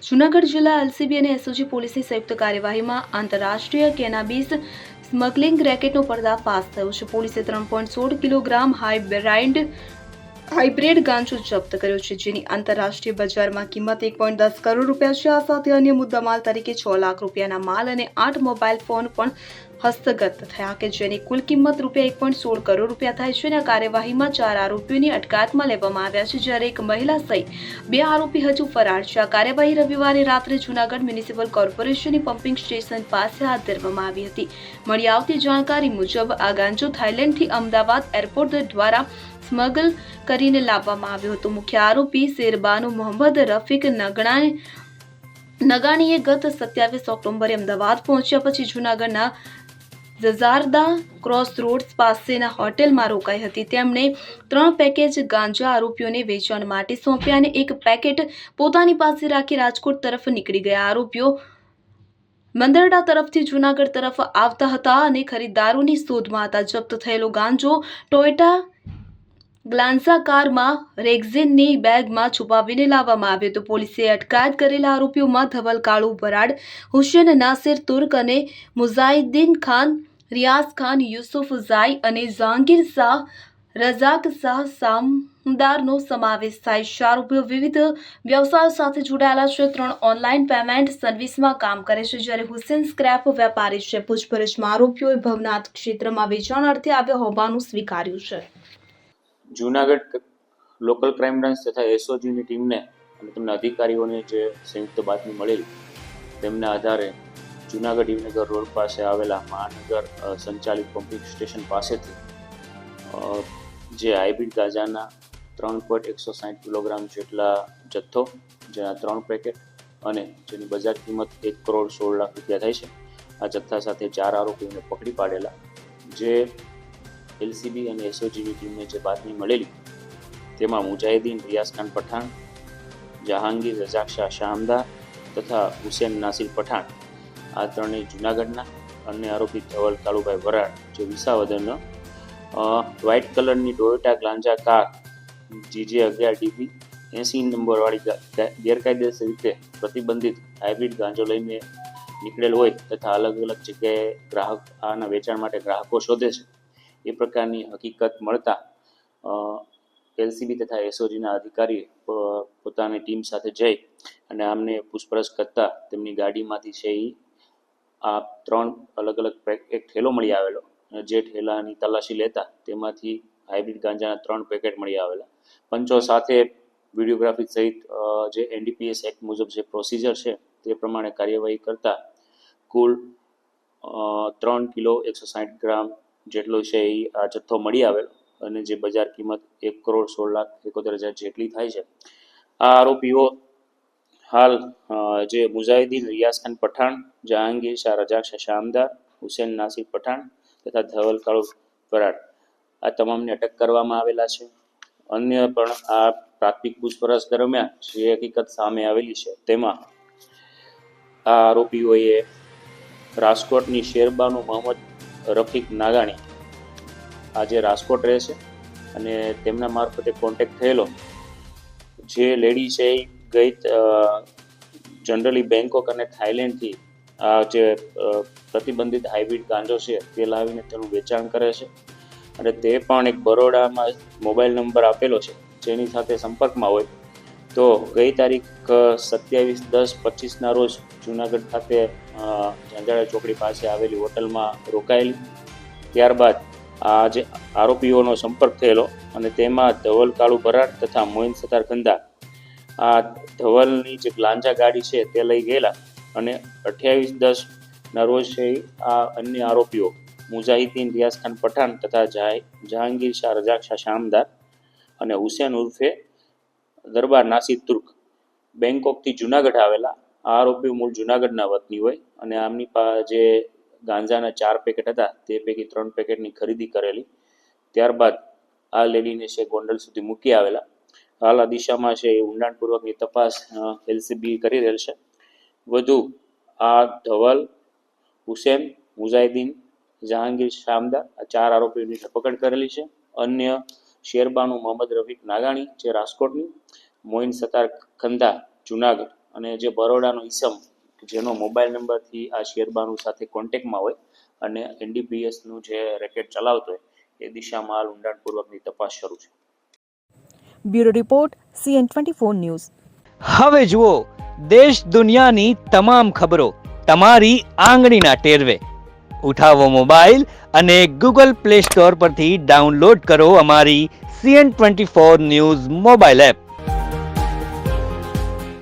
જૂનાગઢ જિલ્લા એલસીબી અને એસઓજી પોલીસની સંયુક્ત કાર્યવાહીમાં આંતરરાષ્ટ્રીય કેનાબીસ સ્મગલિંગ રેકેટનો પર્દાફાશ થયો છે. પોલીસે 3.16 કિલોગ્રામ હાઇબ્રિડ ગાંજો જપ્ત કર્યો છે, જેની આંતરરાષ્ટ્રીય બજારમાં કિંમત 1.10 કરોડ રૂપિયા છે. આ સાથે અન્ય મુદ્દામાલ તરીકે 6 લાખ રૂપિયાના માલ અને 8 મોબાઈલ ફોન પણ હસ્તગત થયા કે જેની કુલ કિંમત રૂપિયા 1.16 કરોડ રૂપિયા થાય છે. આ કાર્યવાહીમાં 4 આરોપીઓની અટકાયતમાં લેવામાં આવ્યા છે, જ્યારે એક મહિલા સહિત 2 આરોપી હજુ ફરાર છે. આ કાર્યવાહી રવિવારે રાત્રે જૂનાગઢ મ્યુનિસિપલ કોર્પોરેશનની પમ્પિંગ સ્ટેશન પાસે હાથ ધરવામાં આવી હતી. મળી આવતી જાણકારી મુજબ આ ગાંજો થાઇલેન્ડથી અમદાવાદ એરપોર્ટ દ્વારા સ્મગલ કરીને લાવવામાં આવ્યો હતો. મુખ્ય આરોપી શેરબાનુ મોહમ્મદ રફીક નગાણીએ ગત 27 ઓક્ટોબરે અમદાવાદ પહોંચ્યા પછી જૂનાગઢના ઝઝારદા ક્રોસ રોડ પાસેના હોટેલમાં રોકાઈ હતી. તેમણે 3 પેકેજ ગાંજા આરોપીઓને વેચાણ માટે સોંપ્યા અને એક પેકેટ પોતાની પાસે રાખી રાજકોટ તરફ નીકળી ગયા. આરોપીઓ મંદરડા તરફથી જૂનાગઢ તરફ આવતા હતા અને ખરીદદારોની શોધમાં હતા. જપ્ત થયેલો ગાંજો ટોયોટા ગ્લાન્ઝા કારમાં રેક્ઝિનની બેગમાં છુપાવીને લાવવામાં આવ્યો હતો. પોલીસે અટકાયત કરેલા આરોપીઓમાં ધવલ કાળુ ભરાડ, હુસેન નાસિર તુર્ક અને મુઝાહિદ્દીન ખાન, રિયાઝ ખાન, યુસુફ ઝાઈ અને જહાંગીર શાહ, રઝાક શાહ સામદારનો સમાવેશ થાય છે. આરોપીઓ વિવિધ વ્યવસાયો સાથે જોડાયેલા છે. 3 ઓનલાઈન પેમેન્ટ સર્વિસમાં કામ કરે છે, જ્યારે હુસેન સ્ક્રેપ વેપારી છે. પૂછપરછમાં આરોપીઓએ ભવનાથ ક્ષેત્રમાં વેચાણ અર્થે આવ્યા હોવાનું સ્વીકાર્યું છે. જૂનાગઢ લોકલ ક્રાઇમ બ્રાન્ચ તથા એસઓજીની ટીમને અને તેમના અધિકારીઓને જે સંયુક્ત બાતમી મળેલી તેમના આધારે જૂનાગઢ હિમનગર રોડ પાસે આવેલા મહાનગર સંચાલિત પમ્પિંગ સ્ટેશન પાસેથી જે હાઇબ્રિડ ગાંજાના 3.160 કિલોગ્રામ જેટલા જથ્થો, જેના 3 પેકેટ અને જેની બજાર કિંમત 1 કરોડ 16 લાખ રૂપિયા થાય છે, આ જથ્થા સાથે 4 આરોપીઓને પકડી પાડેલા. જે એલસીબી અને એસઓજીની ટીમને જે બાતમી મળેલી તેમાં મુજાહિદ્દીન રિયાઝ ખાન પઠાણ, જહાંગીર રઝાક શાહ શામદાર તથા હુસેન નાસિર પઠાણ આ ત્રણેય જૂનાગઢના. અન્ય આરોપી ધવલ કાળુભાઈ વરાડ જે વિસાવદરનો વ્હાઇટ કલરની ટોયોટા ગ્લાન્ઝા કાર GJ11DB 80 નંબરવાળી ગેરકાયદેસર રીતે પ્રતિબંધિત હાઇબ્રિડ ગાંજો લઈને નીકળેલ હોય તથા અલગ અલગ જગ્યાએ ગ્રાહક આના વેચાણ માટે ગ્રાહકો શોધે છે, એ પ્રકારની હકીકત મળતા એલસીબી તથા એસઓજીના અધિકારી પોતાની ટીમ સાથે જઈ અને આમને પૂછપરછ કરતા તેમની ગાડીમાંથી છે આ 3 અલગ અલગ એક ઠેલો મળી આવેલો. જે ઠેલાની તલાશી લેતા તેમાંથી હાઇબ્રિડ ગાંજાના 3 પેકેટ મળી આવેલા. પંચો સાથે વિડીયોગ્રાફી સહિત જે NDPS એક્ટ મુજબ જે પ્રોસિજર છે તે પ્રમાણે કાર્યવાહી કરતા કુલ 3 કિલો 160 ગ્રામ જેટલો છે એ આ જથ્થો મળી આવેલો અને જે બજાર કિંમત 1 કરોડ 16 લાખ 71 હજાર જેટલી થાય છે. આ આરોપીઓ હાલ જે મુજાહિદ્દીન રિયાઝ ખાન પઠાણ, જહાંગીર શાહ રઝાક શાહ શામદાર, હુસેન નાસિર પઠાણ તથા ધવલ કાળુ વરાડ આ તમામને અટક કરવામાં આવેલા છે. અન્ય પણ આ પ્રાથમિક પૂછપરછ દરમિયાન જે હકીકત સામે આવેલી છે તેમાં આ આરોપીઓએ રાજકોટની શેરબાનુ મોહમ્મદ રફીક નાગાણી આજે રાજકોટ રહે છે અને તેમના મારફતે કોન્ટેક્ટ થયેલો. જે લેડી છે એ ગઈ જનરલી બેંકોક અને થાઇલેન્ડથી આ જે પ્રતિબંધિત હાઇબ્રિડ ગાંજો છે તે લાવીને તેનું વેચાણ કરે છે અને તે પણ એક બરોડામાં મોબાઈલ નંબર આપેલો છે જેની સાથે સંપર્કમાં હોય. તો ગઈ તારીખ 27/10/25ના રોજ જૂનાગઢ ખાતે ઝાંઝાળા ચોકડી પાસે આવેલી હોટલમાં રોકાયેલી. ત્યારબાદ આ જે આરોપીઓનો સંપર્ક થયેલો અને તેમાં ધવલ કાળુ ભરાડ તથા મોઇન સતાર ખંદા આ ધવલની જે ગ્લાન્ઝા ગાડી છે તે લઈ ગયેલા અને 28/10ના રોજ છે આ અન્ય આરોપીઓ મુજાહિદ્દીન રિયાઝ ખાન પઠાણ તથા જહાંગીર શાહ રઝાક શાહ શામદાર અને હુસેન ઉર્ફે દરબાર નાસિર તુર્ક બેંકોકથી જૂનાગઢ આવેલા. આ આરોપીઓ મૂળ જૂનાગઢના વતની હોય અને આમની જે ગાંજાના 4 પેકેટ હતા તે પૈકી 3 પેકેટની ખરીદી કરેલી. ત્યારબાદ આ લેડીને છે ગોંડલ સુધી મૂકી આવેલા. હાલ આ દિશામાં છે એ ઊંડાણપૂર્વકની તપાસ એલસીબી કરી રહેલ છે. વધુ આ ધવલ, હુસેન, મુજાહિદ્દીન, જહાંગીર શામદાર આ 4 આરોપીઓની ધરપકડ કરેલી છે. અન્ય શેરબાનુ મોહમ્મદ રફીક નાગાણી જે રાજકોટની, મોઇન સતાર ખંદા જૂનાગઢ અને જે બરોડાનો ઈસમ જેનો મોબાઈલ નંબરથી આ શેરબાનુ સાથે કોન્ટેક્ટમાં હોય અને NDPSનું જે રેકેટ ચલાવતો હોય એ દિશામાં હાલ ઊંડાણપૂર્વકની તપાસ શરૂ છે. Bureau report CN24 news. હવે જુઓ દેશ દુનિયાની તમામ ખબરો તમારી આંગળીના ટેરવે. ઉઠાવો મોબાઈલ અને Google Play Store પરથી ડાઉનલોડ કરો અમારી CN24 ન્યૂઝ મોબાઈલ એપ.